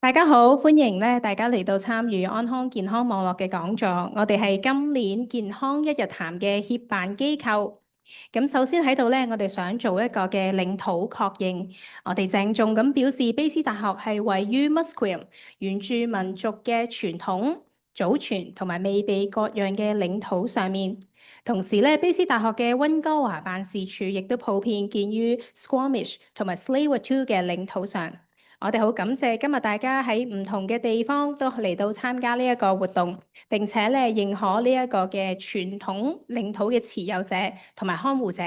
大家好，歡迎大家嚟到參與安康健康網絡嘅講座。我哋係今年健康一日談嘅協辦機構。咁首先喺度我哋想做一個嘅領土確認。我哋鄭重咁表示，卑詩大學係位於 Musqueam 原住民族嘅傳統、祖傳同埋未被割讓嘅領土上面。同時卑詩大學嘅溫哥華辦事處亦都普遍建於 Squamish 同埋 Tsleil-Waututh 嘅領土上。我哋好感謝今日大家喺唔同嘅地方都嚟到參加呢一個活動，並且認可呢一個嘅傳統領土嘅持有者同埋看護者。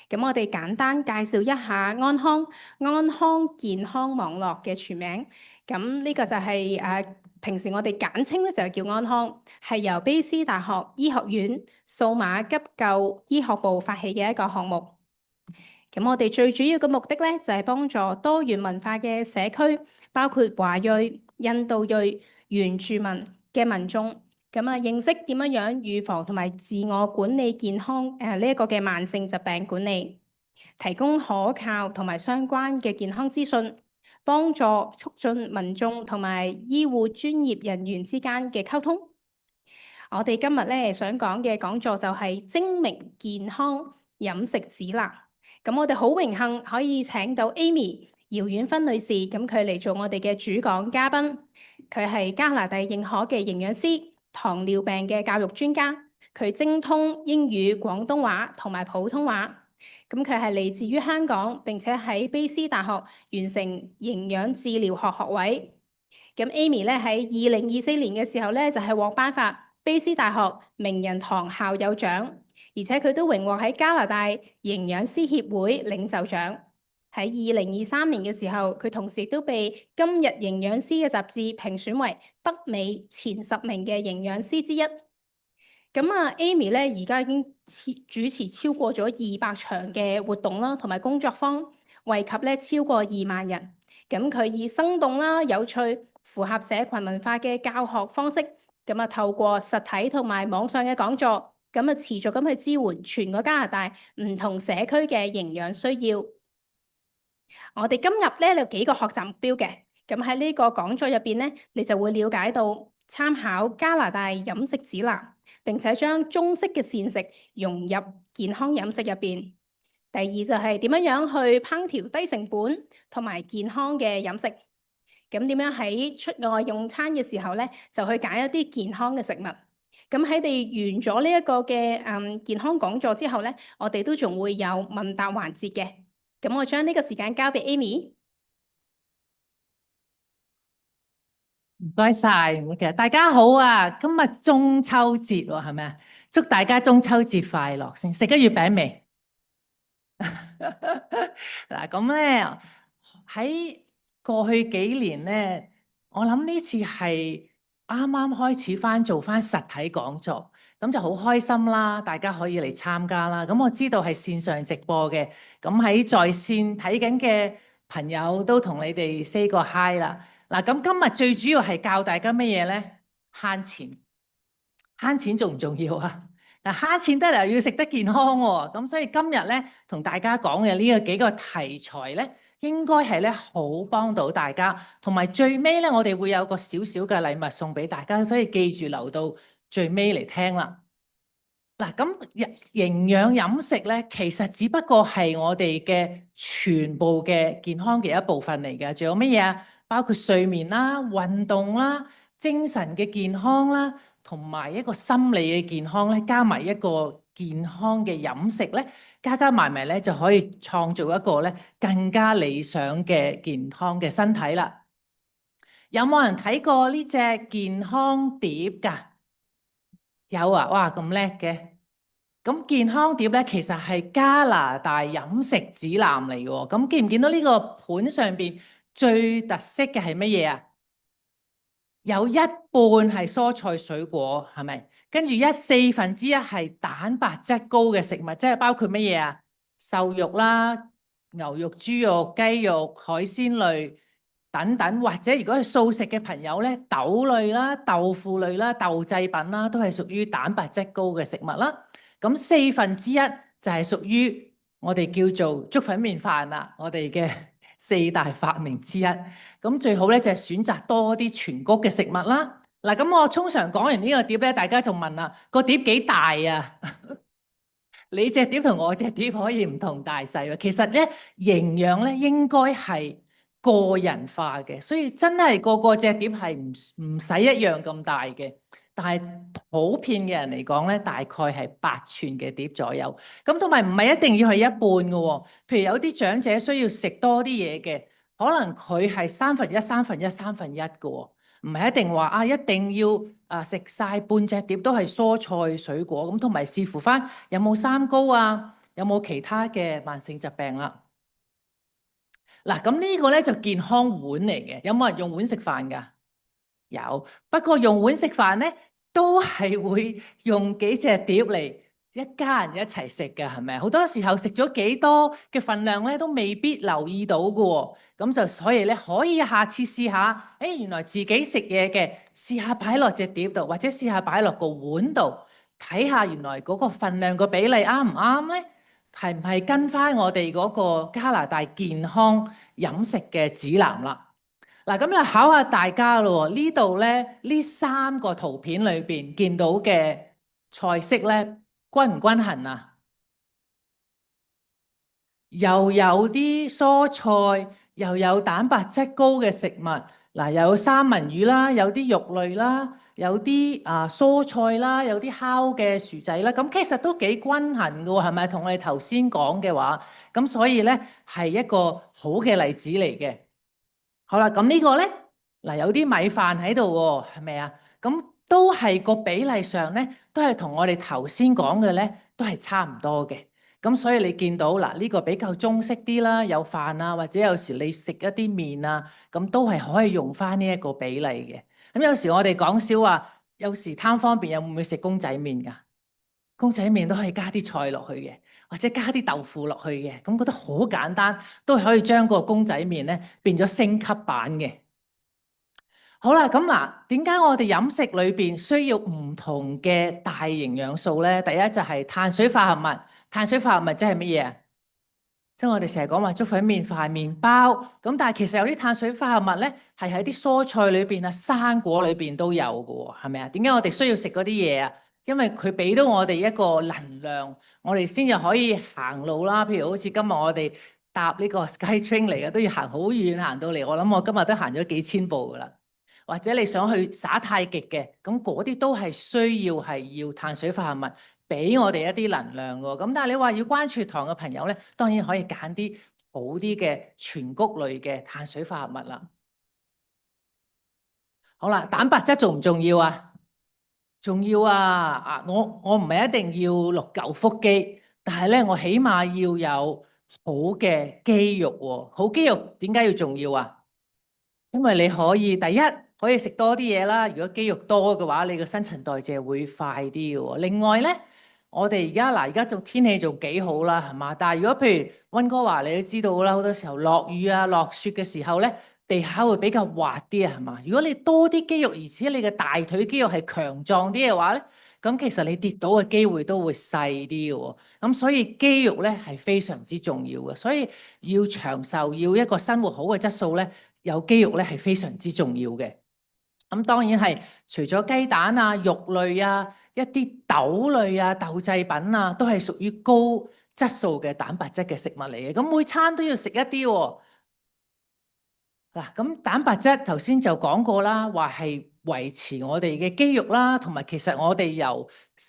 咁我哋簡單介紹一下安康健康網絡嘅全名。咁呢個就係平時我哋簡稱就叫安康，係由卑詩大學醫學院數碼急救醫學部發起嘅一個項目。咁我哋最主要嘅目的就係幫助多元文化嘅社區，包括華裔、印度裔、原住民嘅民眾，認識點樣預防同埋自我管理健康呢一個嘅慢性疾病管理，提供可靠同埋相關嘅健康資訊，幫助促進民眾同埋醫護專業人員之間嘅溝通。我哋今日想講嘅講座就係精明健康飲食指南。咁我哋好榮幸可以請到 Amy 姚婉芬女士，咁佢嚟做我哋嘅主講嘉賓。佢係加拿大認可嘅營養師，糖尿病嘅教育專家。佢精通英語、廣東話同埋普通話。咁佢係嚟自於香港，並且喺卑詩大學完成營養治療學學位。咁 Amy 喺2024年嘅時候就係獲頒發卑詩大學名人堂校友獎。而且佢都榮獲喺加拿大營養師協會領袖獎。喺2023年嘅時候，佢同時都被《今日營養師》嘅雜誌評選為北美前10名嘅營養師之一。Amy 而家已經主持超過咗200場嘅活動啦，同埋工作坊，惠及超過2萬人。佢以生動啦、有趣、符合社群文化嘅教學方式，透過實體同埋網上嘅講座，持續咁去支援全個加拿大唔同社區嘅營養需要。我哋今日有幾個學習目標嘅，喺呢個講座入邊你就會了解到參考加拿大飲食指南，並且將中式嘅膳食融入健康飲食入邊。第二就係點樣去烹調低成本同埋健康嘅飲食。點樣喺出外用餐嘅時候就去揀一啲健康嘅食物。喺你完咗呢一個嘅健康講座之後我哋都仲會有問答環節嘅。我將呢個時間交俾 Amy。唔該晒，其實大家好啊！今日中秋節喎，係咪啊？祝大家中秋節快樂先。食咗月餅未？嗱，咁咧喺過去幾年咧，我諗呢次係啱啱開始做翻實體講座，咁就好開心啦！大家可以嚟參加啦。咁我知道係線上直播嘅，咁喺在線睇緊嘅朋友都同你哋 say 個 hi 啦。嗱，咁今日最主要係教大家乜嘢咧？慳錢，慳錢重唔重要啊？嗱，慳錢得嚟又要食得健康喎，咁所以今日咧同大家講嘅呢個幾個題材咧，應該係咧好幫到大家，同埋最尾咧我哋會有個少少嘅禮物送俾大家，所以記住留到最尾嚟聽啦。嗱，咁營養飲食咧，其實只不過係我哋嘅全部嘅健康嘅一部分嚟嘅，仲有乜嘢啊？包括睡眠啦、運動啦、精神嘅健康啦，同埋一個心理嘅健康咧，加埋一個健康嘅飲食咧，加加埋埋咧就可以創造一個咧更加理想嘅健康嘅身體啦。有冇人睇過呢隻健康碟㗎？有啊，哇咁叻嘅！咁健康碟咧，其實係加拿大飲食指南嚟嘅喎。咁見唔見到呢個盤上邊最特色嘅係乜嘢啊？有一半係蔬菜水果，係咪？跟住4分之一係蛋白質高嘅食物，即係包括乜嘢啊？瘦肉啦、牛肉、豬肉、雞肉、海鮮類等等，或者如果係素食嘅朋友咧，豆類啦、豆腐類啦、豆製品啦，都係屬於蛋白質高嘅食物啦。咁1/4就係屬於我哋叫做粥粉麵飯啦，我哋嘅4大發明之一。咁最好咧就係選擇多啲全穀嘅食物啦。嗱，咁我通常講完呢個碟咧，大家就問啦，個碟幾大啊？你隻碟同我隻碟可以唔同大細喎。其實咧，營養咧應該係個人化嘅，所以真係個個隻碟係唔使一樣咁大嘅。但係普遍嘅人嚟講咧，大概係8寸嘅碟左右。咁同埋唔係一定要係一半嘅喎。譬如有啲長者需要食多啲嘢嘅，可能佢係1/3、1/3、1/3嘅喎。唔係一定話啊，一定要食晒半隻碟都係蔬菜水果咁，同埋視乎翻有冇三高啊，有冇其他嘅慢性疾病啦。嗱，咁呢個咧就健康碗嚟嘅，有冇人用碗食飯㗎？有，不過用碗食飯咧都係會用幾隻碟嚟一家人一齊食嘅，係咪？好多時候食咗幾多嘅份量咧，都未必留意到嘅喎。咁就所以咧，可以下次試下，誒原來自己食嘢嘅，試下擺落隻碟度，或者試下擺落個碗度，睇下原來嗰個份量個比例啱唔啱咧？係唔係跟翻我哋嗰個加拿大健康飲食嘅指南啦？嗱，咁就考下大家咯喎，呢度咧呢3個圖片裏邊見到嘅菜式咧，均唔均衡啊？又有啲蔬菜，又有蛋白質高嘅食物，嗱，有三文魚啦，有啲肉類啦，有啲蔬菜啦，有啲烤嘅薯仔啦，咁其實都幾均衡嘅喎，係咪？同我哋頭先講嘅話，咁所以咧係一個好嘅例子嚟嘅。好啦，咁呢個咧，嗱，有啲米飯喺度喎，係咪啊？咁都係個比例上咧，都係同我哋頭先講嘅咧，都係差唔多嘅。咁所以你見到嗱，呢個比較中式啲啦，有飯啊，或者有時你食一啲麵啊，咁都係可以用翻呢一個比例嘅。咁有時我哋講笑話，有時貪方便，有會唔會食公仔麵㗎？公仔麵都可以加啲菜落去嘅，或者加啲豆腐落去嘅，咁覺得好簡單，都係可以將個公仔麵咧變咗升級版嘅。好啦，咁嗱，點解我哋飲食裏邊需要唔同嘅大營養素咧？第一就係碳水化合物，碳水化合物即係乜嘢啊？即係我哋成日講話粥粉麵飯、麵包，咁但係其實有啲碳水化合物咧，係喺啲蔬菜裏邊啊、生果裏邊都有嘅喎，係咪啊？點解我哋需要食嗰啲嘢啊？因為佢俾到我哋一個能量，我哋先至可以行路啦。譬如好似今日我哋搭呢個 SkyTrain 嚟嘅，都要行好遠行到嚟。我諗我今日都行咗幾千步噶啦。或者你想去耍太極嘅，咁嗰啲都係需要係要碳水化合物俾我哋一啲能量㗎。咁但係你話要關注糖嘅朋友咧，當然可以揀啲好啲嘅全穀類嘅碳水化合物啦。好啦，蛋白質重唔重要啊？重要啊！我唔係一定要6嚿腹肌，但係咧我起碼要有好嘅肌肉喎。好肌肉點解要重要啊？因為你可以第一可以食多啲嘢啦。如果肌肉多嘅話，你個新陳代謝會快啲嘅喎。另外咧，我哋而家仲天氣仲幾好啦，係嘛？但係如果譬如溫哥華，你都知道啦，好多時候落雨啊、落雪嘅時候咧，地下會比較滑啲啊，係嘛？如果你多啲肌肉，而且你嘅大腿肌肉係強壯啲嘅話咧，咁其實你跌倒嘅機會都會細啲嘅喎。咁所以肌肉咧係非常之重要嘅。所以要長壽，要一個生活好嘅質素咧，有肌肉咧係非常之重要嘅。咁當然係除咗雞蛋啊、肉類啊、一啲豆類啊、豆製品啊，都係屬於高質素嘅蛋白質嘅食物嚟嘅。咁每餐都要食一啲喎。嗱，咁蛋白質頭先就講過啦，話係維持我哋嘅肌肉啦，同埋其實我哋由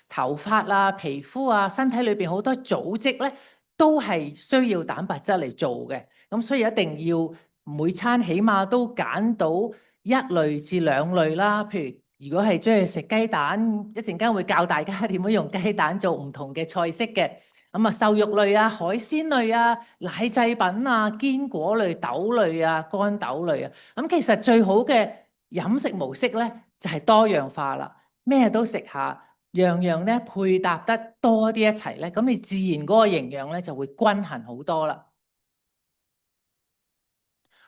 頭髮啊、皮膚啊、身體裏邊好多組織咧，都係需要蛋白質嚟做嘅。咁所以一定要每餐起碼都揀到1類至2類啦。譬如如果係中意食雞蛋，一陣間會教大家點樣用雞蛋做唔同嘅菜式嘅。咁啊，瘦肉類啊、海鮮類啊、奶製品啊、堅果類、豆類啊、乾豆類啊，咁其實最好嘅飲食模式咧就係多樣化啦，咩都食下，樣樣咧配搭得多啲一齊咧，咁你自然嗰個營養咧就會均衡好多啦。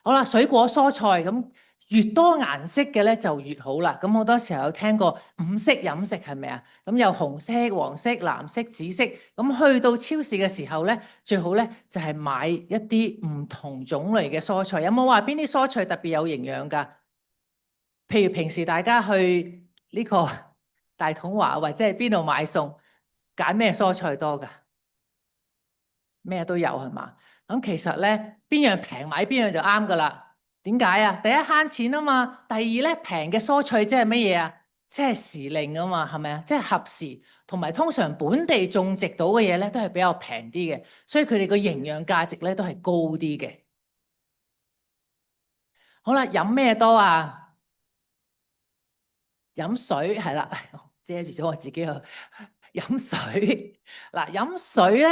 好啦，水果蔬菜咁越多顏色嘅咧就越好啦。咁好多時候有聽過五色飲食係咪啊？咁有紅色、黃色、藍色、紫色。咁去到超市嘅時候咧，最好咧就係買一啲唔同種類嘅蔬菜。有冇話邊啲蔬菜特別有營養㗎？譬如平時大家去呢個大統華或者係邊度買餸，揀咩蔬菜多㗎？咩都有係嘛？咁其實咧，邊樣平買邊樣就啱㗎啦。點解啊？第一慳錢啊嘛，第二咧平嘅蔬菜即係乜嘢啊？即係時令啊嘛，係咪啊？即係合時，同埋通常本地種植到嘅嘢咧都係比較平啲嘅，所以佢哋個營養價值咧都係高啲嘅。好啦，飲咩多啊？飲水係啦，遮住咗我自己啊！飲水嗱，飲水咧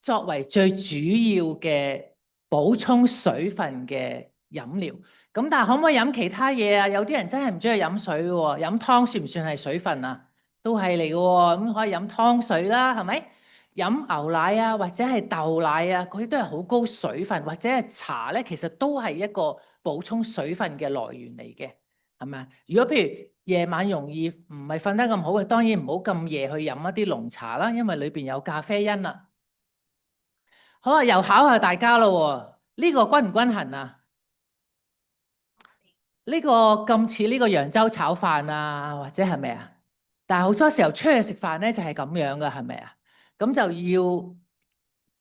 作為最主要嘅補充水分嘅飲料，咁但係可唔可以飲其他嘢啊？有啲人真係唔中意飲水嘅喎，飲湯算唔算係水分啊？都係嚟嘅喎，咁可以飲湯水啦，係咪？飲牛奶啊，或者係豆奶啊，嗰啲都係好高水分，或者係茶咧，其實都係一個補充水分嘅來源嚟嘅，係咪啊？如果譬如夜晚容易唔係瞓得咁好嘅，當然唔好咁夜去飲一啲濃茶啦，因為裏邊有咖啡因啦。好啊，又考下大家咯喎，呢個均唔均衡啊？呢個咁似呢個揚州炒飯啊，或者係咪啊？但係好多時候出去食飯咧就係咁樣噶，係咪啊？咁就要睇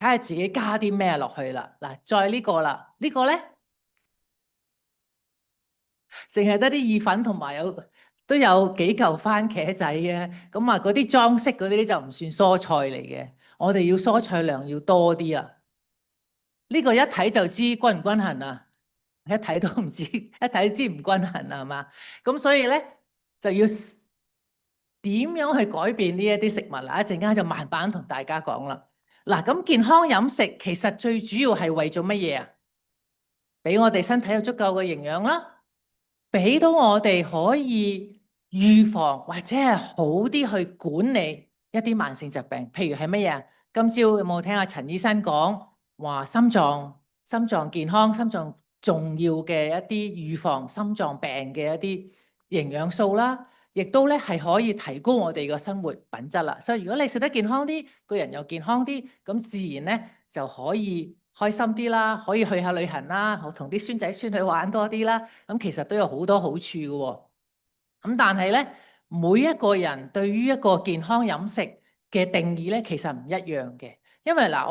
下自己加啲咩落去啦。嗱，再呢個啦，呢個咧淨係得啲意粉同埋都有幾嚿番茄仔嘅，咁啊嗰啲裝飾嗰啲就唔算蔬菜嚟嘅。我哋要蔬菜量要多啲啊！呢個一睇就知均唔均衡啊！一睇都唔知，一睇都知唔均衡啊，係嘛？咁所以咧就要點樣去改變呢一啲食物啦？一陣間就慢慢同大家講啦。嗱，咁健康飲食其實最主要係為咗乜嘢啊？俾我哋身體有足夠嘅營養啦，俾到我哋可以預防或者係好啲去管理一啲慢性疾病，譬如係乜嘢啊？今朝有冇聽阿陳醫生講話心臟健康、心臟重要嘅一啲預防心臟病嘅一啲營養素啦，亦都咧係可以提高我哋個生活品質啦。所以如果你食得健康啲，個人又健康啲，咁自然咧就可以開心啲啦，可以去下旅行啦，同啲孫仔孫女玩多啲啦。咁其實都有好多好處嘅喎。咁但係咧，每一個人對於一個健康飲食嘅定義咧，其實唔一樣嘅。因為嗱，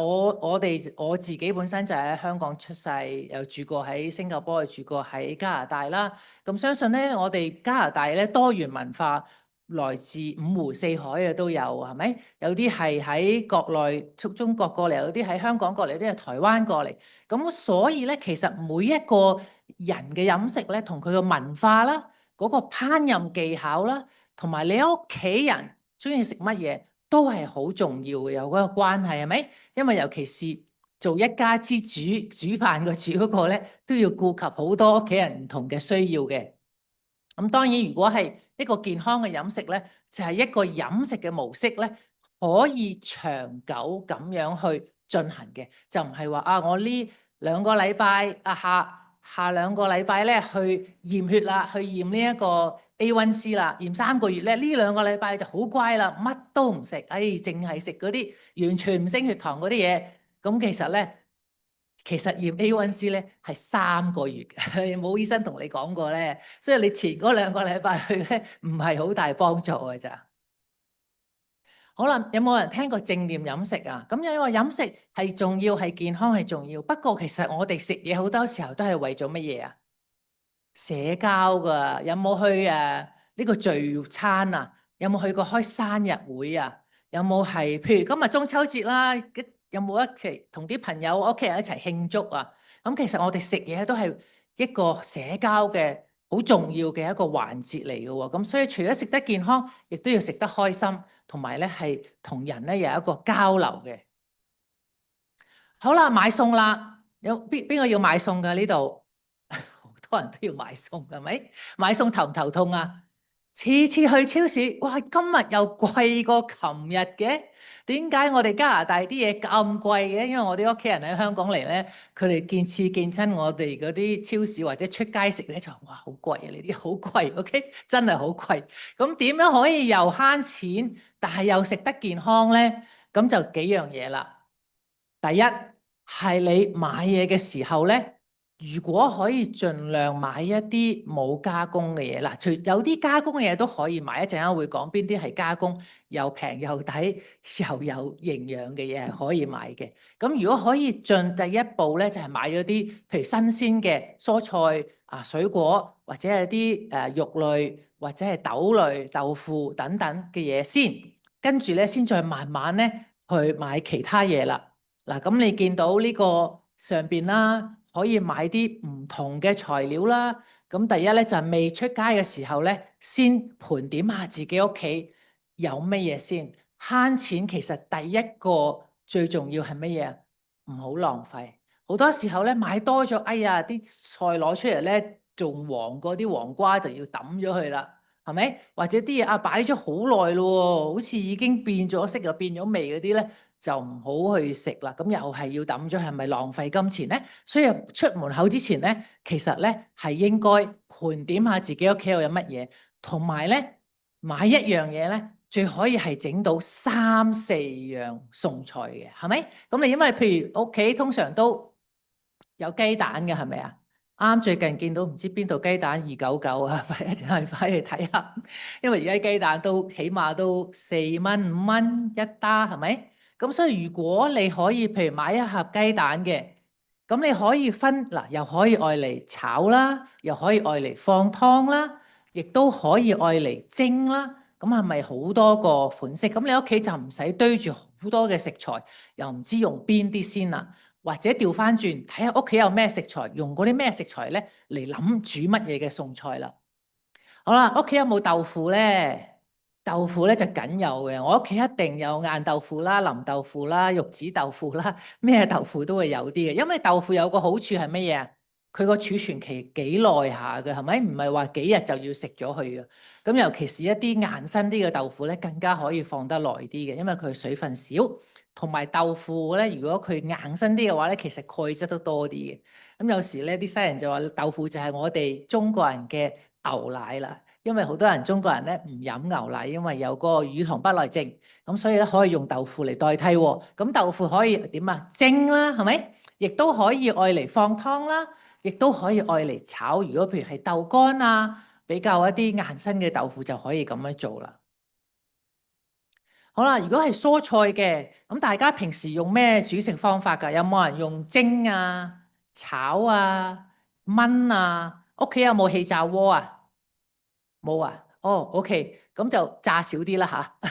我自己本身就喺香港出世，又住過喺新加坡，又住過喺加拿大啦。咁相信咧，我哋加拿大咧多元文化，來自五湖四海嘅都有，係咪？有啲係喺國內從中國過嚟，有啲喺香港過嚟，有啲係台灣過嚟。咁所以咧，其實每一個人嘅飲食咧，同佢嘅文化啦，嗰個烹飪技巧啦，同埋你屋企人中意食乜嘢，都係好重要嘅，有嗰個關係，係咪？因為尤其是做一家之主，煮飯個煮嗰個咧，都要顧及好多屋企人唔同嘅需要嘅。咁當然，如果係一個健康嘅飲食咧，就係一個飲食嘅模式咧，可以長久咁樣去進行嘅，就唔係話啊，我呢兩個禮拜啊下兩個禮拜咧去驗血啦，去驗呢一個 A1C 啦，驗3個月咧，呢兩個禮拜就好乖啦，乜都唔食，淨係食嗰啲完全唔升血糖嗰啲嘢。咁其實驗 A1C 咧係3個月嘅，冇醫生同你講過咧，所以你前嗰兩個禮拜去咧唔係好大幫助嘅咋。好啦，有冇人聽過正念飲食啊？咁因為飲食係重要，係健康係重要。不過其實我哋食嘢好多時候都係為咗乜嘢啊？社交㗎。有冇去呢個聚餐啊？有冇去過開生日會啊？有冇係譬如今日中秋節啦？有冇一齊同啲朋友屋企人一齊慶祝啊？咁其實我哋食嘢都係一個社交嘅好重要嘅一個環節嚟嘅喎。咁所以除咗食得健康，亦都要食得開心。同埋咧，係同人咧有一個交流嘅。好啦，買餸啦，有邊個要買餸㗎？呢度好多人都要買餸，係咪？買餸頭唔頭痛啊？次次去超市，哇！今日又貴過琴日嘅，點解我哋加拿大啲嘢咁貴嘅？因為我哋屋企人喺香港嚟咧，佢哋見親我哋嗰啲超市或者出街食咧，就話哇好貴啊！呢啲好貴，OK，真係好貴。咁點樣可以又慳錢，但係又食得健康咧？咁就幾樣嘢啦。第一係你買嘢嘅時候咧。如果可以盡量買一啲冇加工嘅嘢，嗱，除有啲加工嘅嘢都可以買，一陣間會講邊啲係加工又平又抵又有營養嘅嘢係可以買嘅。咁如果可以盡第一步咧，就係買咗啲譬如新鮮嘅蔬菜啊、水果或者係啲肉類或者係豆類、豆腐等等嘅嘢先，跟住咧先再慢慢咧去買其他嘢啦。嗱，咁你見到呢個上邊啦。可以買啲唔同嘅材料啦。咁第一咧就係未出街嘅時候咧，先盤點下自己屋企有乜嘢先。慳錢其實第一個最重要係乜嘢？唔好浪費。好多時候咧買多咗，哎呀啲菜攞出嚟咧仲黃過啲黃瓜，就要抌咗佢啦，係咪？或者啲嘢啊擺咗好耐咯，好似已經變咗色又變咗味嗰啲咧。就唔好去食啦，咁又係要抌咗，係咪浪費金錢咧？所以出門口之前咧，其實咧係應該盤點下自己屋企有乜嘢，同埋咧買一樣嘢咧，最可以係整到3、4樣餸菜嘅，係咪？咁你因為譬如屋企通常都有雞蛋嘅，係咪啊？啱最近見到唔知邊度雞蛋299啊，一陣係翻去睇下，因為而家雞蛋都起碼都4蚊5蚊一打，係咪？咁所以如果你可以譬如買一盒雞蛋嘅，咁你可以分嗱，又可以愛嚟炒啦，又可以愛嚟放湯啦，亦都可以愛嚟蒸啦。咁係咪好多個款式？咁你屋企就唔使堆住好多嘅食材，又唔知用邊啲先啦。或者調翻轉睇下屋企有咩食材，用嗰啲咩食材咧嚟諗煮乜嘢嘅餸菜啦。好啦，屋企有冇豆腐咧？豆腐咧就梗有嘅，我屋企一定有硬豆腐啦、淋豆腐啦、玉子豆腐啦，咩豆腐都會有啲嘅。因為豆腐有個好處係乜嘢啊？佢個儲存期幾耐下嘅，係咪？唔係話幾日就要食咗佢嘅。咁尤其是一啲硬身啲嘅豆腐咧，更加可以放得耐啲嘅，因為佢水分少，同埋豆腐咧，如果佢硬身啲嘅話咧，其實鈣質都多啲嘅。咁有時咧，啲西人就話豆腐就係我哋中國人嘅牛奶啦，因為好多人中國人咧唔飲牛奶，因為有個乳糖不耐症，咁所以咧可以用豆腐嚟代替喎。咁豆腐可以點啊？蒸啦，係咪？亦都可以愛嚟放湯啦，亦都可以愛嚟炒。如果譬如係豆乾啊，比較一啲硬身嘅豆腐就可以咁樣做啦。好啦，如果係蔬菜嘅，咁大家平時用咩煮食方法㗎？有冇人用蒸啊、炒啊、燜啊？屋企有冇氣炸鍋啊？冇啊？哦，OK，咁就炸少啲啦嚇。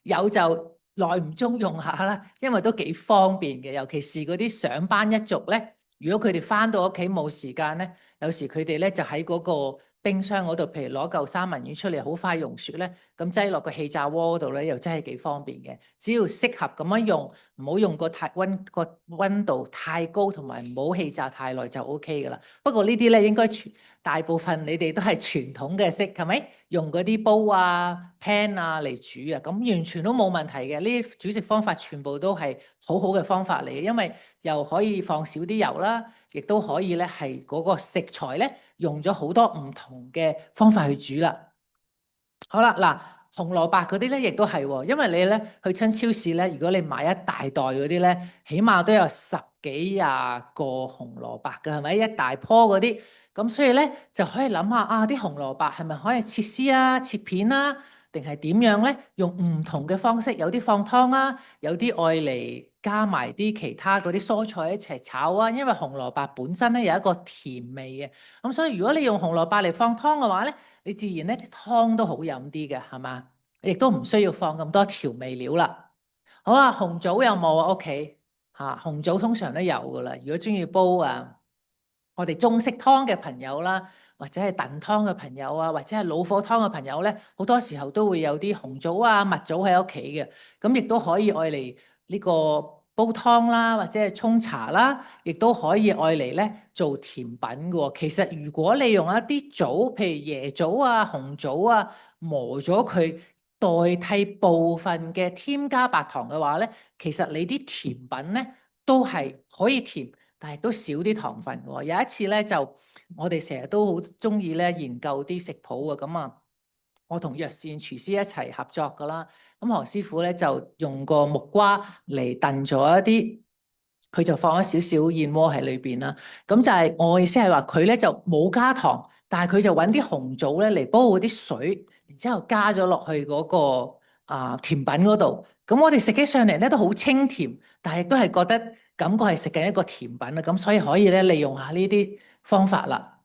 有就耐唔中用下啦，因為都幾方便嘅。尤其是嗰啲上班一族咧，如果佢哋翻到屋企冇時間咧，有時佢哋咧就喺嗰個冰箱嗰度，譬如攞嚿三文魚出嚟，好快溶雪咧，咁擠落個氣炸鍋嗰度咧，又真係幾方便嘅。只要適合咁樣用，唔好用個溫度太高，同埋唔好氣炸太耐就 OK 噶啦。不過呢啲咧應該大部分你哋都係傳統嘅式，係咪？用嗰啲煲啊、pan 啊嚟煮啊，咁完全都冇問題嘅。呢啲煮食方法全部都係好好嘅方法嚟嘅，因為又可以放少啲油啦，亦都可以咧係嗰個食材咧用咗好多唔同嘅方法去煮啦。好啦，嗱，紅蘿蔔嗰啲咧亦都係喎，因為你咧去親超市咧，如果你買一大袋嗰啲咧，起碼都有十幾廿個紅蘿蔔嘅，係咪？一大棵嗰啲。咁所以咧就可以諗下啊，啲紅蘿蔔係咪可以切絲啊、切片啊，定係點樣咧？用唔同嘅方式，有啲放湯啊，有啲愛嚟加埋啲其他嗰啲蔬菜一齊炒啊。因為紅蘿蔔本身咧有一個甜味嘅，咁所以如果你用紅蘿蔔嚟放湯嘅話咧，你自然咧啲湯都好飲啲嘅，係嘛？亦都唔需要放咁多調味料啦。好啦，紅棗有冇啊？屋企嚇紅棗通常都有噶啦。如果中意煲啊〜我哋中式湯嘅朋友啦，或者係燉湯嘅朋友啊，或者係老火湯嘅朋友咧，好多時候都會有啲紅棗啊、蜜棗喺屋企嘅，咁亦都可以愛嚟呢個煲湯啦，或者係沖茶啦，亦都可以愛嚟咧做甜品嘅喎。其實如果你用一啲棗，譬如椰棗啊、紅棗啊，磨咗佢代替部分嘅添加白糖嘅話咧，其實你啲甜品咧都係可以甜，但係都少啲糖分嘅喎。有一次咧就我哋成日都好中意咧研究啲食譜啊，咁啊，我同藥膳廚師一齊合作噶啦。咁何師傅咧就用個木瓜嚟燉咗一啲，佢就放咗少少燕窩喺裏邊啦。咁就係我意思係話佢咧就冇加糖，但係佢就揾啲紅棗咧嚟煲嗰啲水，然之後加咗落去嗰個甜品嗰度。咁我哋食起上嚟咧都好清甜，但係都係覺得感覺係食緊一個甜品啦。咁所以可以咧利用下呢啲方法啦。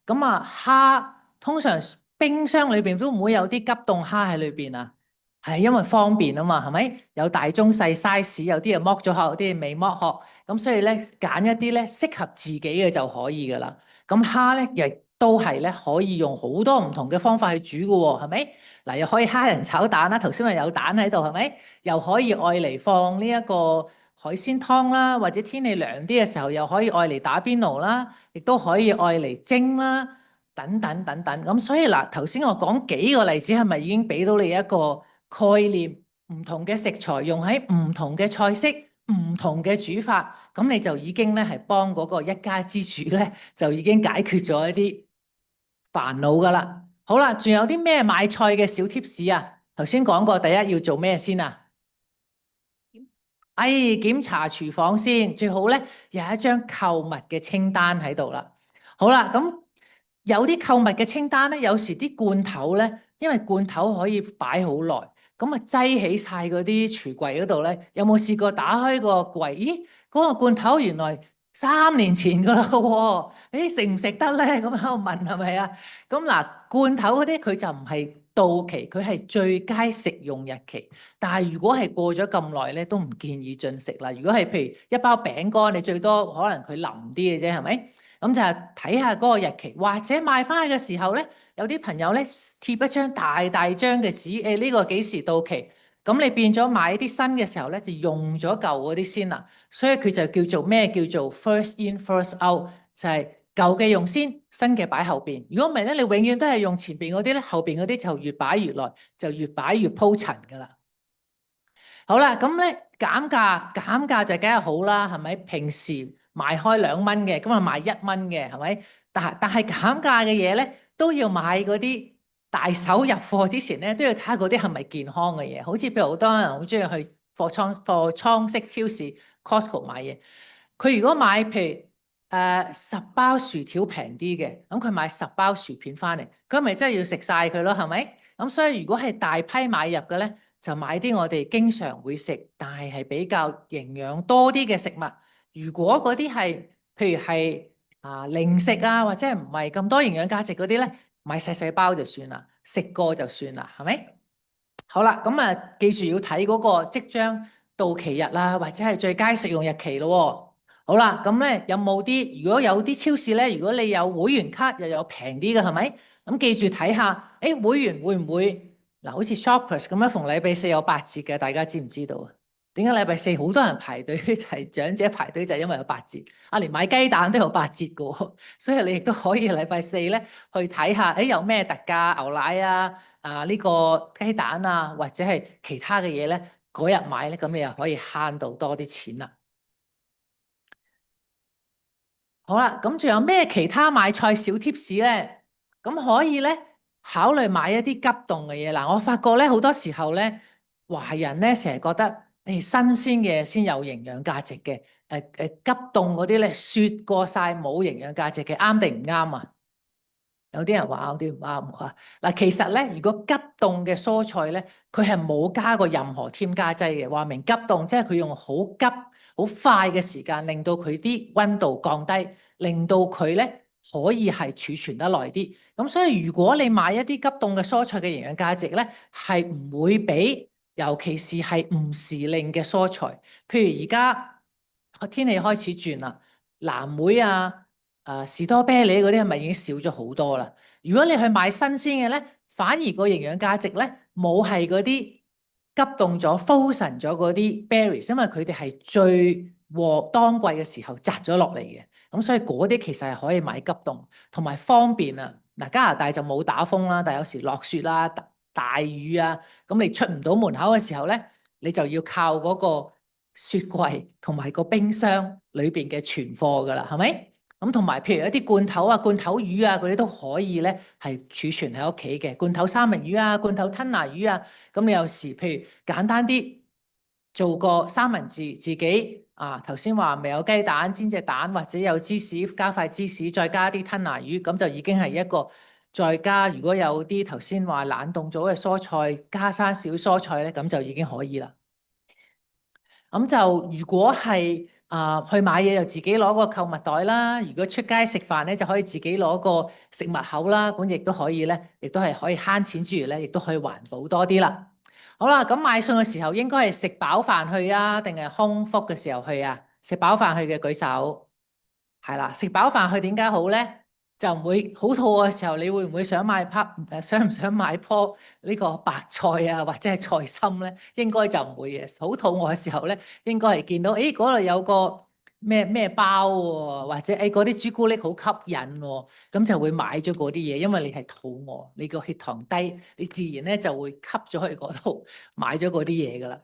咁蝦通常冰箱裏邊都唔會有啲急凍蝦喺裏邊啊。係因為方便啊嘛，係咪？有大中細 size，有啲係剝咗殼，有啲係未剝殼，咁所以咧揀一啲咧適合自己嘅就可以噶啦。咁蝦咧亦都係咧可以用好多唔同嘅方法去煮嘅喎，係咪？嗱，又可以蝦仁炒蛋啦，頭先咪有蛋喺度，係咪？又可以愛嚟放呢一個海鮮湯啦，或者天氣涼啲嘅時候，又可以愛嚟打邊爐啦，亦都可以愛嚟蒸啦，等等等等。咁所以嗱，頭先我講幾個例子，係咪已經俾到你一個概念？唔同嘅食材用喺唔同嘅菜式、唔同嘅煮法，咁你就已經咧係幫嗰個一家之主咧，就已經解決咗一啲煩惱噶啦。好啦，仲有啲咩買菜嘅小貼士啊？頭先講過，第一要做咩先啊？檢查廚房先，最好咧有一張購物嘅清單喺度啦。好啦，咁有啲購物嘅清單咧，有時啲罐頭咧，因為罐頭可以擺好耐，咁啊擠起晒嗰啲櫥櫃嗰度咧，有冇試過打開個櫃？咦，嗰個罐頭原來3年前噶啦喎，食唔食得咧？咁喺度問係咪啊？咁嗱，罐頭嗰啲佢就唔係到期，佢係最佳食用日期。但係如果係過咗咁耐咧，都唔建議進食啦。如果係譬如一包餅乾，你最多可能佢腍啲嘅啫，係咪？咁就係睇下嗰個日期，或者買翻去嘅時候咧，有啲朋友咧貼一張大大張嘅紙，呢個幾時到期？咁你變咗買啲新嘅時候咧，就用咗舊嗰啲先啦。所以佢就叫做咩？叫做 first in first out，就係舊嘅用先，新嘅擺後邊。如果唔係咧，你永遠都係用前邊嗰啲咧，後邊嗰啲就越擺越耐，就越擺越鋪塵噶啦。好啦，咁咧減價就梗係好啦，係咪？平時賣開2蚊嘅，咁啊賣1蚊嘅，係咪？但係減價嘅嘢咧，都要買嗰啲大手入貨之前咧，都要睇下嗰啲係咪健康嘅嘢。好似譬如好多人好中意去貨倉式超市 Costco 買嘢，佢如果買譬如10包薯條平啲嘅，咁佢買10包薯片翻嚟，咁咪真係要食晒佢咯，係咪？咁所以如果係大批買入嘅咧，就買啲我哋經常會食，但係比較營養多啲嘅食物。如果嗰啲係譬如係零食啊，或者係唔係咁多營養價值嗰啲咧，買細細包就算啦，食過就算啦，係咪？好啦，咁記住要睇嗰個即將到期日啦，或者係最佳食用日期咯。好啦，咁咧有冇啲？如果有啲超市咧，如果你有會員卡又有平啲嘅，係咪？咁記住睇下，會員會唔會嗱？好似 Shoppers 咁樣，逢禮拜四有8折嘅，大家知唔知道啊？點解禮拜四好多人排隊？就係長者排隊就係因為有8折。連買雞蛋都有8折嘅喎，所以你亦都可以禮拜四咧去睇下，有咩特價牛奶呢個雞蛋啊，或者係其他嘅嘢咧，嗰日買咧，咁你又可以慳到多啲錢啦。好啦，咁仲有咩其他買菜小貼士咧？咁可以咧考慮買一啲急凍嘅嘢。嗱，我發覺咧好多時候咧，華人咧成日覺得新鮮嘅先有營養價值嘅，急凍嗰啲咧雪過晒冇營養價值嘅，啱定唔啱啊？有啲人話有啲唔啱啊！嗱，其實咧，如果急凍嘅蔬菜咧，佢係冇加過任何添加劑嘅，話明急凍，即係佢用好急、好快嘅時間，令到佢啲溫度降低，令到佢咧可以係儲存得耐啲。咁所以如果你買一啲急凍嘅蔬菜嘅營養價值咧，係唔會比，尤其是係唔時令嘅蔬菜，譬如而家天氣開始轉啦，藍莓啊。士多啤梨嗰啲係咪已經少咗好多啦？如果你去買新鮮嘅咧，反而個營養價值咧冇係嗰啲急凍咗、frozen 咗嗰啲 berries，因為佢哋係最當季嘅時候摘咗落嚟嘅，咁所以嗰啲其實係可以買急凍，同埋方便啊。嗱，加拿大就冇打風啦，但係有時落雪啦、大雨啊，咁你出唔到門口嘅時候咧，你就要靠嗰個雪櫃同埋個冰箱裏邊嘅存貨噶啦，係咪？咁同埋譬如一啲罐頭啊、罐頭魚啊嗰啲都可以咧，係儲存喺屋企嘅罐頭三文魚啊、罐頭吞拿魚啊。咁你有時譬如簡單啲做個三文治，自己頭先話未有雞蛋煎隻蛋，或者有芝士加塊芝士，再加啲吞拿魚，咁就已經係一個。再加如果有啲頭先話冷凍咗嘅蔬菜，加生少蔬菜咧，咁就已經可以啦。咁就如果係去買嘢就自己攞個購物袋啦。如果出街食飯咧，就可以自己攞個食物口啦。咁亦都可以咧，亦都係可以慳錢之餘咧，亦都可以環保多啲啦。好啦，咁買餸嘅時候應該係食飽飯去啊，定係空腹嘅時候去啊？食飽飯去嘅舉手。係啦，食飽飯去點解好咧？就唔會好肚餓嘅時候，你會唔會想買想唔想買棵呢個白菜啊，或者係菜心咧？應該就唔會嘅。好肚餓嘅時候咧，應該係見到誒嗰度有個咩包喎，或者誒嗰啲朱古力好吸引喎，咁就會買咗嗰啲嘢，因為你係肚餓，你個血糖低，你自然咧就會吸咗去嗰度買咗嗰啲嘢噶啦。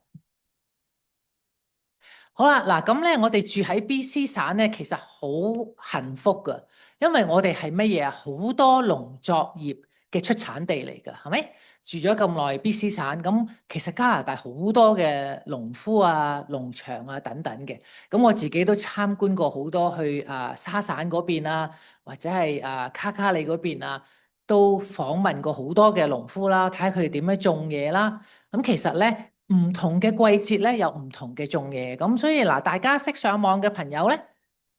好啦，嗱咁咧，我哋住喺 BC 省咧，其實好幸福噶，因為我哋係乜嘢啊？好多農作業嘅出產地嚟噶，係咪？住咗咁耐 BC 省，咁其實加拿大好多嘅農夫啊、農場啊等等嘅，咁我自己都參觀過好多去沙省嗰邊啊，或者係卡卡里嗰邊啊，都訪問過好多嘅農夫啦，睇下佢哋點樣種嘢啦。咁其實咧，唔同嘅季節咧有唔同嘅種嘢，咁所以嗱，大家識上網嘅朋友咧，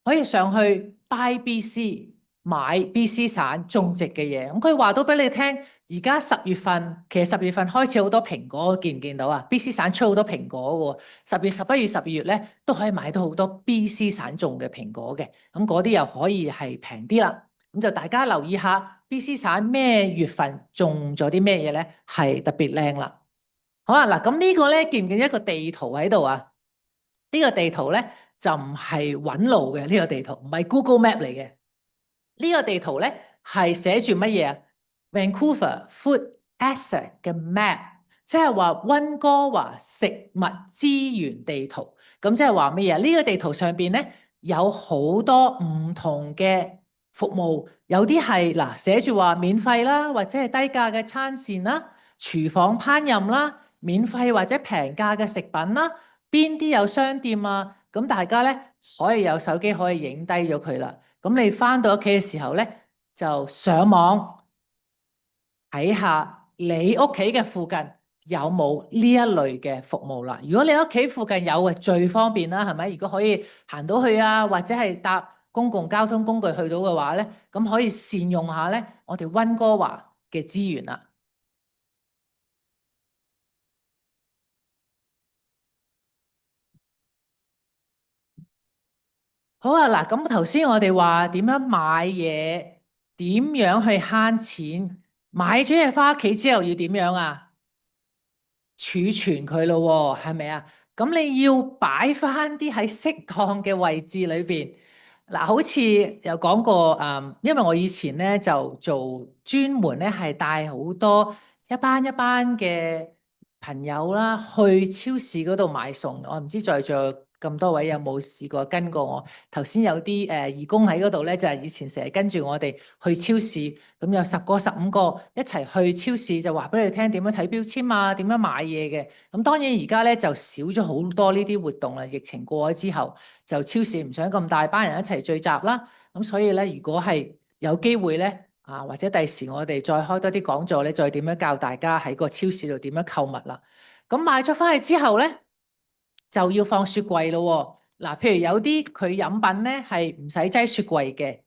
可以上去 Buy BC 買 BC 省種植嘅嘢。咁佢話到俾你聽，而家10月份，其實10月份開始好多蘋果，見唔見到啊？BC 省出好多蘋果嘅喎，10月、11月、12月咧都可以買到好多 BC 省種嘅蘋果嘅。咁嗰啲又可以係平啲啦。咁就大家留意下 BC 省咩月份種咗啲咩嘢咧，係特別靚啦。好啊，嗱，咁呢個咧見唔見一個地圖喺度啊？呢個地圖咧就唔係揾路嘅，呢個地圖唔係 Google Map 嚟嘅。呢個地圖咧係寫住乜嘢啊？Vancouver Food Asset 嘅 map，即係話溫哥華食物資源地圖。咁即係話乜嘢？呢個地圖上邊咧有好多唔同嘅服務，有啲係嗱寫住話免費啦，或者係低價嘅餐膳啦、廚房烹飪啦。免費或者平價嘅食品啦，邊啲有商店啊？咁大家咧可以有手機可以影低咗佢啦。咁你翻到屋企嘅時候咧，就上網睇下你屋企嘅附近有冇呢一類嘅服務啦。如果你屋企附近有嘅，最方便啦，係咪？如果可以行到去啊，或者係搭公共交通工具去到嘅話咧，咁可以善用下咧我哋溫哥華嘅資源啦。好啊，嗱，咁頭先我哋話點樣買嘢，點樣去慳錢，買咗嘢翻屋企之後要點樣啊？儲存佢咯喎，係咪啊？咁你要擺翻啲喺適當嘅位置裏邊。嗱，好似有講過，因為我以前咧就做專門咧係帶好多一班一班嘅朋友啦，去超市嗰度買餸。我唔知在座咁多位有冇試過跟過我？頭先有啲義工喺嗰度咧，就係以前成日跟住我哋去超市，咁有10個、15個一齊去超市，就話俾你聽點樣睇標籤啊，點樣買嘢嘅。咁當然而家咧就少咗好多呢啲活動啦。疫情過咗之後，就超市唔想咁大班人一齊聚集啦。咁所以咧，如果係有機會咧，或者第時我哋再開多啲講座咧，再點樣教大家喺個超市度點樣購物啦。咁買咗翻去之後咧，就要放雪櫃咯喎。嗱，譬如有啲佢飲品咧係唔使擠雪櫃嘅，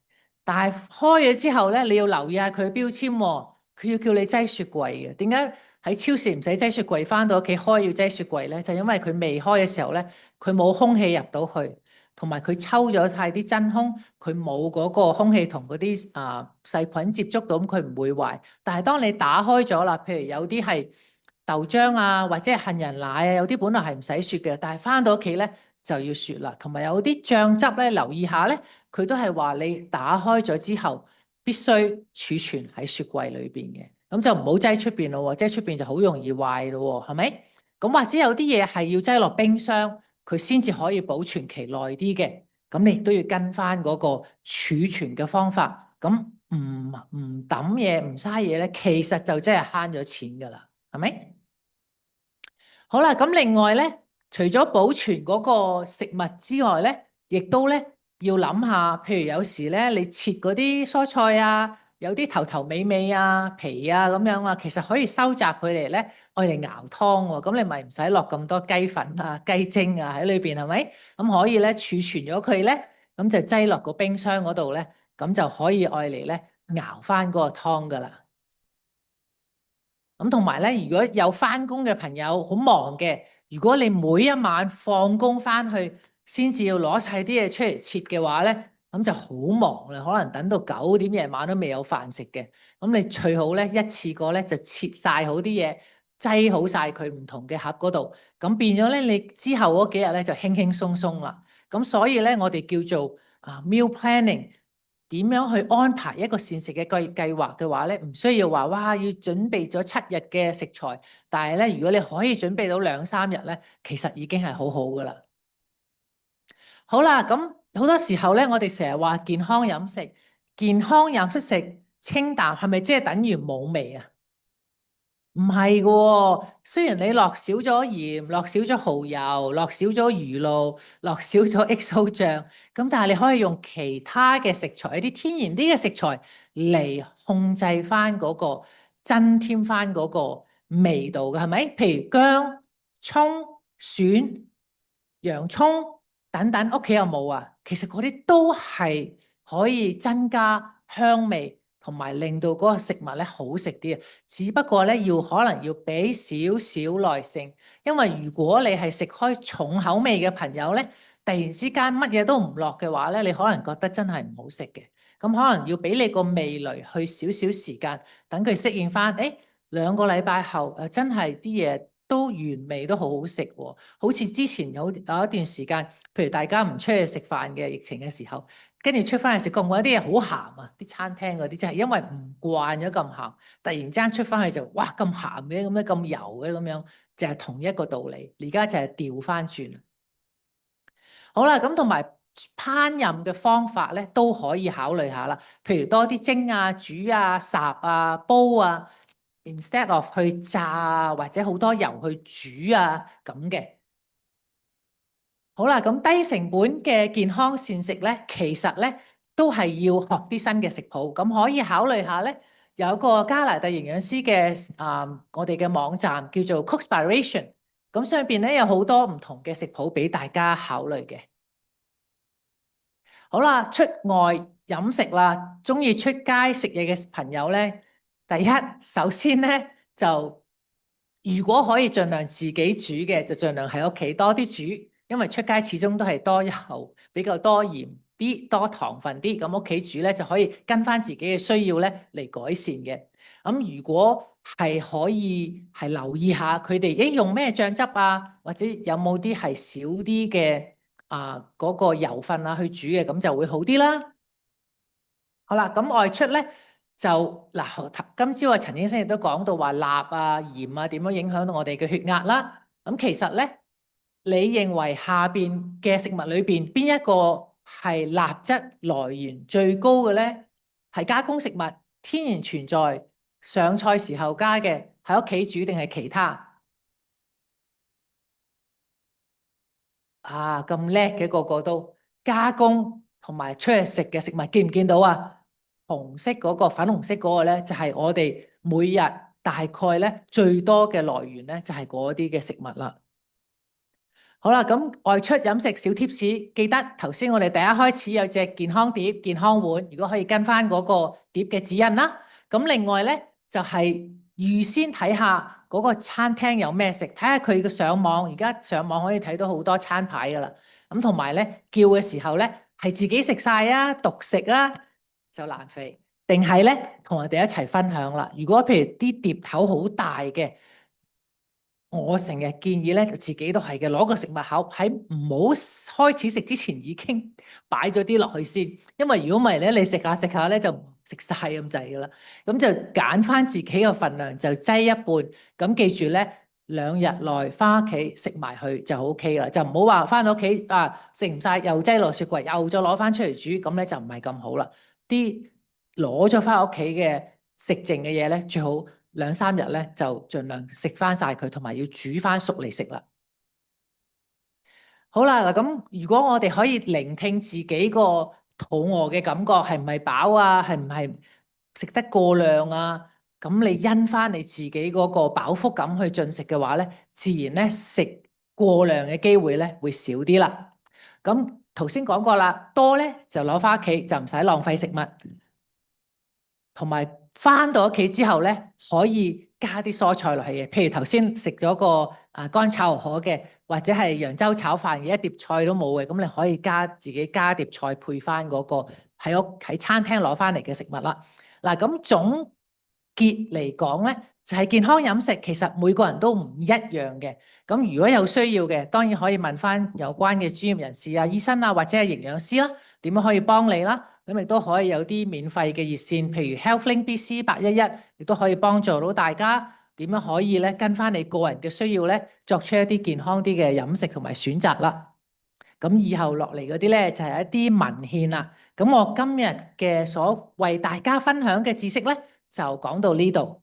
但係開咗之後咧，你要留意下佢嘅標籤喎，佢要叫你擠雪櫃嘅。點解喺超市唔使擠雪櫃，翻到屋企開要擠雪櫃咧？就因為佢未開嘅時候咧，佢冇空氣入到去，同埋佢抽咗晒啲真空，佢冇嗰個空氣同嗰啲細菌接觸到，咁佢唔會壞。但係當你打開咗啦，譬如有啲係豆漿啊，或者係杏仁奶啊，有啲本來係唔使雪嘅，但係翻到屋企咧就要雪啦。同埋有啲醬汁咧，留意下咧，佢都係話你打開咗之後必須儲存喺雪櫃裏邊嘅，咁就唔好擠出邊咯，擠出邊就好容易壞咯，係咪？咁或者有啲嘢係要擠落冰箱，佢先至可以保存期耐啲嘅，咁你都要跟翻嗰個儲存嘅方法。咁唔抌嘢唔嘥嘢咧，其實就真係慳咗錢噶啦，係咪？好啦，咁另外咧，除咗保存嗰個食物之外咧，亦都咧要諗下，譬如有時咧你切嗰啲蔬菜啊，有啲頭頭尾尾啊、皮啊咁樣啊，其實可以收集佢哋咧，愛嚟熬湯喎。咁你咪唔使落咁多雞粉啊、雞精啊喺裏邊，係咪？咁可以咧儲存咗佢咧，咁就擠落個冰箱嗰度咧，咁就可以愛嚟咧熬翻嗰個湯噶啦。咁同埋咧，如果有翻工嘅朋友好忙嘅，如果你每一晚放工翻去先至要攞晒啲嘢出嚟切嘅話咧，咁就好忙啦，可能等到9點夜晚都未有飯食嘅。咁你最好咧一次過咧就切晒好啲嘢，擠好晒佢唔同嘅盒嗰度，咁變咗咧你之後嗰幾日咧就輕輕鬆鬆啦。咁所以咧我哋叫做meal planning。點樣去安排一個膳食嘅計劃嘅話咧，唔需要話哇要準備咗7日嘅食材，但係咧如果你可以準備到2、3日咧，其實已經係好好噶啦。好啦，咁好多時候咧，我哋成日話健康飲食，健康飲食清淡係咪即係等於冇味啊？唔係嘅喎，雖然你落少咗鹽，落少咗蠔油，落少咗魚露，落少咗 XO 醬，咁但係你可以用其他嘅食材，一啲天然啲嘅食材嚟控制翻嗰個，增添翻嗰個味道嘅，係咪？譬如薑、葱、蒜、洋葱等等，屋企有冇啊？其實嗰啲都係可以增加香味。同埋令到嗰個食物咧好食啲啊！只不過咧可能要俾少少耐性，因為如果你係食開重口味嘅朋友咧，突然之間乜嘢都唔落嘅話咧，你可能覺得真係唔好食嘅。咁可能要俾你個味蕾去少少時間，等佢適應翻。誒2個禮拜後，真係啲嘢都原味都好好食喎。好似之前有一段時間，譬如大家唔出去食飯嘅疫情嘅時候。跟住出翻去食，覺得啲嘢好鹹啊！啲餐廳嗰啲就係因為唔慣咗咁鹹，突然之間出翻去就哇咁鹹嘅，咁樣咁油嘅咁樣，就係同一個道理。而家就係調翻轉。好啦，咁同埋烹飪嘅方法咧都可以考慮下啦。譬如多啲蒸啊、煮啊、烚啊、煲啊，instead of 去炸啊，或者好多油去煮啊咁嘅。好啦，咁低成本嘅健康膳食咧，其實咧都係要學啲新嘅食譜，咁可以考慮下咧，有一個加拿大營養師嘅我哋嘅網站叫做 Cookspiration，咁上邊咧有好多唔同嘅食譜俾大家考慮嘅。好啦，出外飲食啦，中意出街食嘢嘅朋友咧，第一首先咧就如果可以盡量自己煮嘅，就盡量喺屋企多啲煮。因為出街始終都係多油，比較多鹽啲、多糖分啲，咁屋企煮咧就可以跟翻自己嘅需要咧嚟改善嘅。咁如果係可以係留意下佢哋，用咩醬汁啊，或者有冇啲係少啲嘅嗰個油分啊去煮嘅，咁就會好啲啦。好啦，咁外出咧就嗱，今朝陳醫生亦都講到話鈉啊、鹽啊點樣影響到我哋嘅血壓啦。咁其實咧。你認為下邊嘅食物裏邊邊一個係鈉質來源最高嘅咧？係加工食物、天然存在、上菜時候加嘅，喺屋企煮定係其他？咁叻嘅個個都加工同埋出去食嘅食物，見唔見到啊？紅色嗰個、粉紅色嗰個咧，就係我哋每日大概咧最多嘅來源咧，就係嗰啲嘅食物啦。好啦，咁外出飲食小貼士，記得頭先我哋第一開始有隻健康碟、健康碗，如果可以跟翻嗰個碟嘅指引啦。咁另外咧就係預先睇下嗰個餐廳有咩食，睇下佢嘅上網，而家上網可以睇到好多餐牌噶啦。咁同埋咧叫嘅時候咧係自己食晒啊，獨食啦就難肥，定係咧同人哋一齊分享啦。如果譬如啲碟頭好大嘅。我成日建議咧，就自己都係嘅，攞個食物盒喺唔好開始食之前已經擺咗啲落去先，因為如果唔係咧，你食下食下咧就唔食晒咁滯噶啦。咁就揀翻自己嘅份量，就擠一半。咁記住咧，2日內翻屋企食埋佢就 OK 啦，就唔好話翻到屋企食唔晒又擠落雪櫃，又再攞翻出嚟煮，咁咧就唔係咁好啦。啲攞咗翻屋企嘅食剩嘅嘢咧，最好2-3日咧就盡量食翻晒佢，同埋要煮翻熟嚟食啦。好啦，嗱咁如果我哋可以聆聽自己個肚餓嘅感覺，係唔係飽啊？係唔係食得過量啊？咁你因翻你自己嗰個飽腹感去進食嘅話咧，自然咧食過量嘅機會咧會少啲啦。咁頭先講過啦，多咧就攞翻屋企就唔使浪費食物。同埋翻到屋企之後咧，可以加啲蔬菜落去嘅，譬如頭先食咗個乾炒河河嘅，或者係揚州炒飯嘅，一碟菜都冇嘅，咁你可以自己加碟菜配翻嗰個喺餐廳攞翻嚟嘅食物啦。嗱，咁總結嚟講咧，就係健康飲食其實每個人都唔一樣嘅。咁如果有需要嘅，當然可以問翻有關嘅專業人士醫生或者係營養師啦，點樣可以幫你啦。咁亦都可以有啲免費嘅熱線，譬如 HealthLink BC 811，亦都可以幫助到大家點樣可以咧跟翻你個人嘅需要咧，作出一啲健康啲嘅飲食同埋選擇啦。咁以後落嚟嗰啲咧就係一啲文獻啦。咁我今日嘅所為大家分享嘅知識咧，就講到呢度。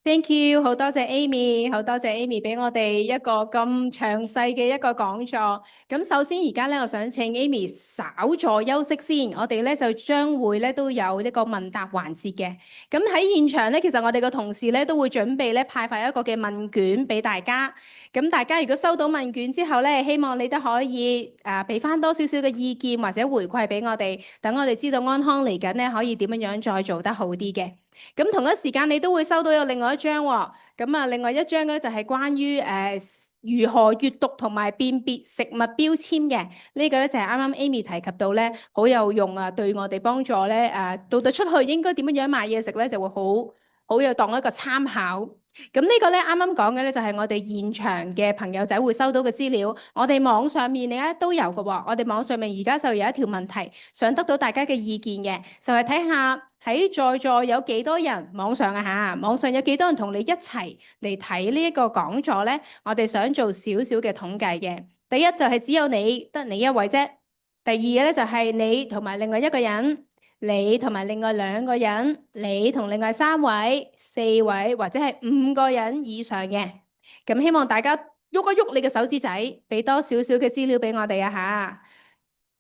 Thank you，好多謝 Amy，好多謝 Amy 俾我哋一個咁詳細嘅一個講座。咁首先而家咧，我想請 Amy 稍作休息先，我哋咧就將會咧都有呢個問答環節嘅。咁喺現場咧，其實我哋嘅同事咧都會準備咧派發一個嘅問卷俾大家。咁大家如果收到問卷之後咧，希望你都可以俾翻多少少嘅意見或者回饋俾我哋，等我哋知道安康嚟緊咧可以點樣再做得好啲嘅。咁同一時間你都會收到有另外一張喎，咁另外一張咧就係關於如何閱讀同埋辨別食物標籤嘅，呢個咧就係啱啱 Amy 提及到咧，好有用啊，對我哋幫助咧到底出去應該點樣買嘢食咧，就會好有當一個參考。咁呢個咧啱啱講嘅咧就係我哋現場嘅朋友仔會收到嘅資料，我哋網上面咧都有嘅喎，我哋網上面而家就有一條問題，想得到大家嘅意見嘅，就係睇下。喺在座有幾多人網上網上有幾多人同你一齊嚟睇呢一個講座咧？我哋想做少少嘅統計嘅。第一就係只有你得你一位啫。第二咧就係你同埋另外一個人，你同埋另外2個人，你同另外3位、4位或者係5個人以上嘅。咁希望大家喐一喐你嘅手指仔，俾多少少嘅資料俾我哋嚇。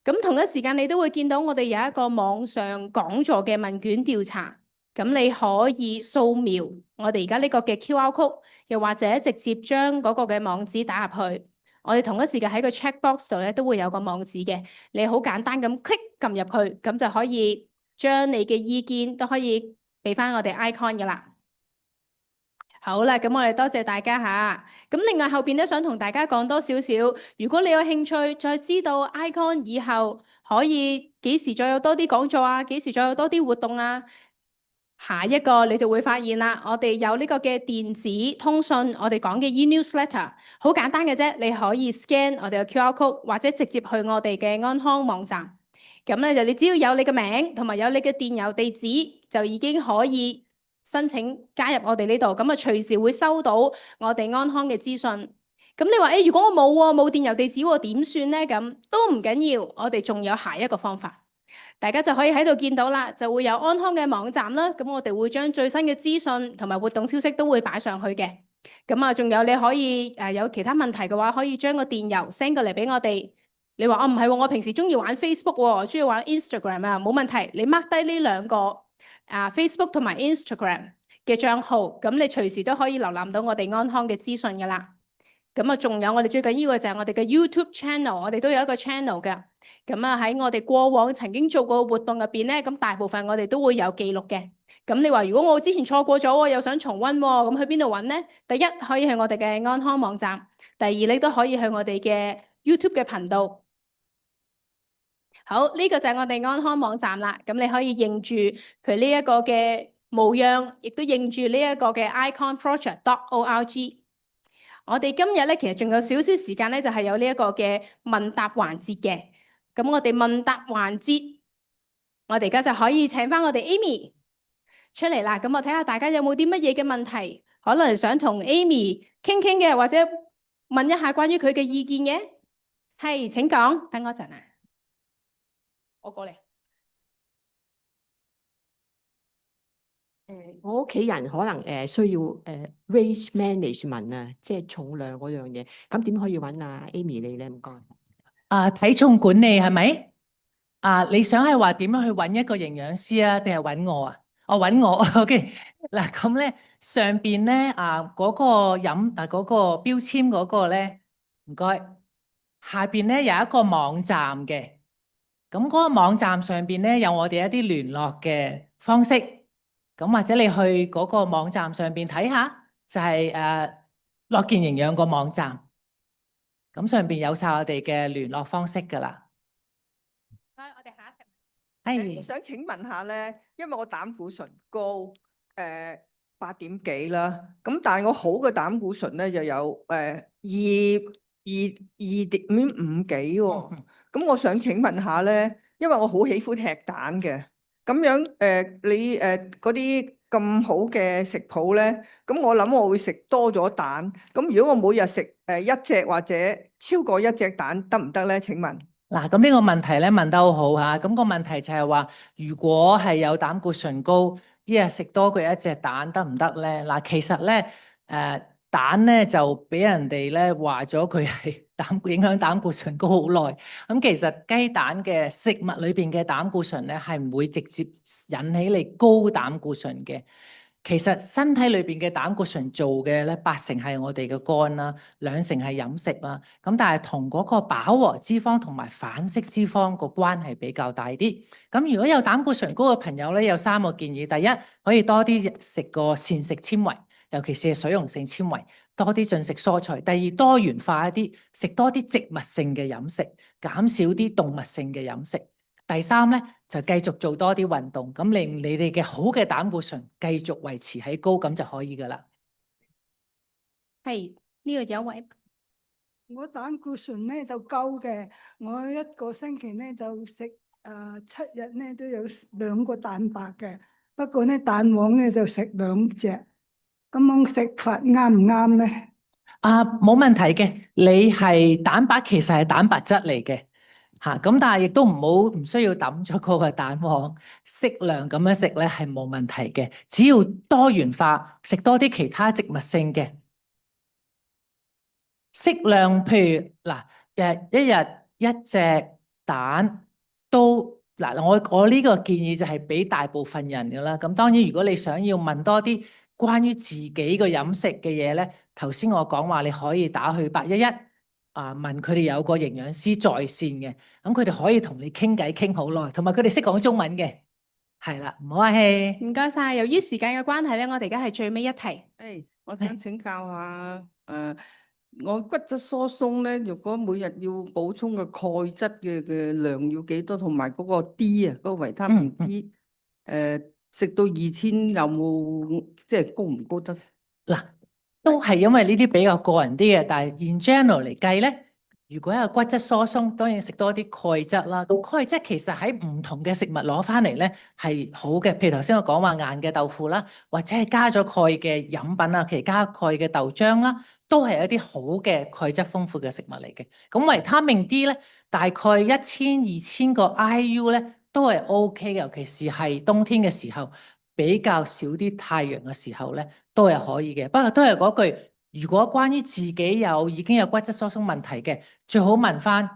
咁同一時間，你都會見到我哋有一個網上講座嘅問卷調查，咁你可以掃描我哋而家呢個嘅 QR code，又或者直接將嗰個嘅網址打入去。我哋同一時間喺個 check box 度咧都會有個網址嘅，你好簡單咁 click 撳入去，咁就可以將你嘅意見都可以俾翻我哋 icon 噶啦。好啦，咁我哋多謝大家嚇。咁另外後邊咧想同大家講多少少，如果你有興趣再知道 Icon 以後可以幾時再有多啲講座啊，幾時再有多啲活動啊，下一個你就會發現啦，我哋有呢個嘅電子通訊，我哋講嘅 e-newsletter，好簡單嘅啫，你可以 scan 我哋嘅 QR code 或者直接去我哋嘅安康網站。咁咧就你只要有你嘅名同埋有你嘅電郵地址，就已經可以申請加入我哋呢度，咁隨時會收到我哋安康嘅資訊。咁你話如果我冇電郵地址喎，點算咧？咁都唔緊要，我哋仲有下一個方法，大家就可以喺度見到啦，就會有安康嘅網站啦。咁我哋會將最新嘅資訊同埋活動消息都會擺上去嘅。咁仲有你可以有其他問題嘅話，可以將個電郵 send 過嚟俾我哋。你話唔係喎，我平時中意玩 Facebook 喎，中意玩 Instagram 啊，冇問題，你 mark 低呢2個Facebook 同埋 Instagram 嘅帳號，咁你隨時都可以瀏覽到我哋安康嘅資訊噶啦。咁仲有我哋最緊要嘅就係我哋嘅 YouTube channel，我哋都有一個 channel 嘅。咁喺我哋過往曾經做過活動入邊咧，咁大部分我哋都會有記錄嘅。咁你話如果我之前錯過咗，又想重溫喎，咁去邊度揾咧？第一可以去我哋嘅安康網站，第二你都可以去我哋嘅 YouTube 嘅頻道。好，呢個就係我哋安康網站啦。咁你可以認住佢呢一個嘅模樣，亦都認住呢一個嘅 iconproject.org。我哋今日咧其實仲有少少時間咧，就係有呢一個嘅問答環節嘅。咁我哋問答環節，我哋而家就可以請返我哋 Amy 出嚟啦。咁我睇下大家有冇啲乜嘢嘅問題，可能想同 Amy 傾傾嘅，或者問一下關於佢嘅意見嘅。係，請講。等我陣啊，我過嚟。我屋企人可能需要waste management 啊，即係重量嗰樣嘢，咁點可以揾阿 Amy 你咧？唔該。體重管理係咪？你想係話點樣去揾一個營養師啊，定係揾我啊？我揾我，OK。嗱咁咧，上邊咧嗰個嗰個標籤嗰個咧，唔該。下邊咧有一個網站嘅，咁嗰個網站上邊咧有我哋一啲聯絡嘅方式，咁或者你去嗰個網站上邊睇下，就係樂健營養個網站，咁上邊有晒我哋嘅聯絡方式㗎啦。我哋下一題。係我想請問下咧，因為我膽固醇高，8點幾啦，咁但係我好嘅膽固醇咧就有2.5幾喎。咁我想請問下咧，因為我好喜歡吃蛋嘅，咁樣你嗰啲咁好嘅食譜咧，咁我諗我會食多咗蛋。咁如果我每日食一隻或者超過一隻蛋得唔得咧？請問？嗱，咁呢個問題咧問得好好嚇。咁個問題就係話，如果係有膽固醇高，一日食多過一隻蛋得唔得咧？嗱，其實咧蛋咧就俾人哋咧話咗佢係影響膽固醇高好耐。咁其實雞蛋嘅食物裏邊嘅膽固醇咧係唔會直接引起你高膽固醇嘅。其實身體裏邊嘅膽固醇做嘅咧，80%係我哋嘅肝啦，20%係飲食啦。咁但係同嗰個飽和脂肪同埋反式脂肪個關係比較大啲。咁如果有膽固醇高嘅朋友咧，有3個建議：第一，可以多啲食個膳食纖維，尤其是水溶性纖維，多啲進食蔬菜；第二，多元化一啲，食多啲植物性嘅飲食，減少啲動物性嘅飲食。第三咧就繼續做多啲運動，咁令你哋嘅好嘅膽固醇繼續維持喺高，咁就可以噶啦。係呢個有一位。我膽固醇咧就高嘅，我一個星期咧就食7日咧都有2個蛋白嘅，不過咧蛋黃咧就食2隻，咁樣食法啱唔啱咧？冇問題嘅，你係蛋白其實係蛋白質嚟嘅嚇，咁但係亦都唔需要抌咗嗰個蛋黃，適量咁樣食咧係冇問題嘅，只要多元化，食多啲其他植物性嘅。適量，譬如嗱，一日一隻蛋都嗱，我呢個建議就係俾大部分人噶啦。咁當然，如果你想要問多啲關於自己個飲食嘅嘢咧，頭先我講話你可以打去811問佢哋有個營養師在線嘅，咁佢哋可以同你傾偈傾好耐，同埋佢哋識講中文嘅，係啦，唔好客氣。唔該晒。由於時間嘅關係咧，我哋而家係最尾一題。我想請教下我骨質疏鬆咧，如果每日要補充嘅鈣質嘅量要幾多，同埋嗰個 D 啊，嗰個維他命 D，食到2000有冇即係高唔高得？嗱，都係因為呢啲比較個人啲嘅，但係 in general 嚟計咧，如果有骨質疏鬆，當然食多啲鈣質啦。咁鈣質其實喺唔同嘅食物攞翻嚟咧係好嘅，譬如頭先我講話硬嘅豆腐啦，或者係加咗鈣嘅飲品啊，其實加鈣嘅豆漿啦，都係一啲好嘅鈣質豐富嘅食物嚟嘅。咁維他命 D 咧，大概1000-2000個 IU 咧都係 OK 嘅，尤其是係冬天嘅時候，比較少啲太陽嘅時候咧。都係可以嘅，不過都係嗰句，如果關於自己已經有骨質疏鬆問題嘅，最好問翻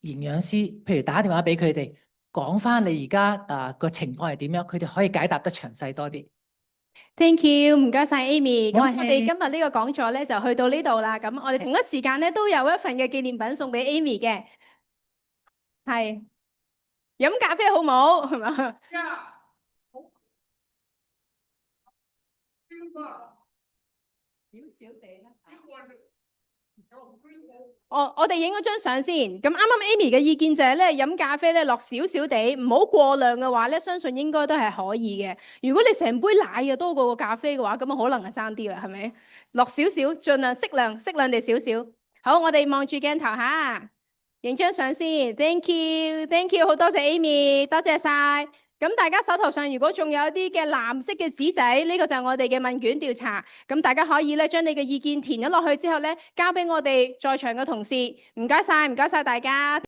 營養師，譬如打電話俾佢哋，講翻你而家個情況係點樣，佢哋可以解答得詳細多啲。Thank you，唔該晒 Amy。咁我係我哋今日呢個講座咧就去到呢度啦。咁我哋同一時間咧都有一份嘅紀念品送俾 Amy 嘅，係飲咖啡好冇？係嘛？少少地啦。我哋影咗張相先。咁啱啱 Amy 嘅意見就係咧，飲咖啡咧落少少地，唔好過量嘅話咧，相信應該都係可以嘅。如果你成杯奶啊多過個咖啡嘅話，咁啊可能係爭啲啦，係咪？落少少，盡量適量地少少。好，我哋望住鏡頭嚇，影張相先。Thank you，好多謝 Amy，多謝晒。咁大家手頭上如果仲有一啲嘅藍色嘅紙仔，呢個就係我哋嘅問卷調查。咁大家可以咧將你嘅意見填咗落去之後咧，交俾我哋在場嘅同事。唔該晒大家。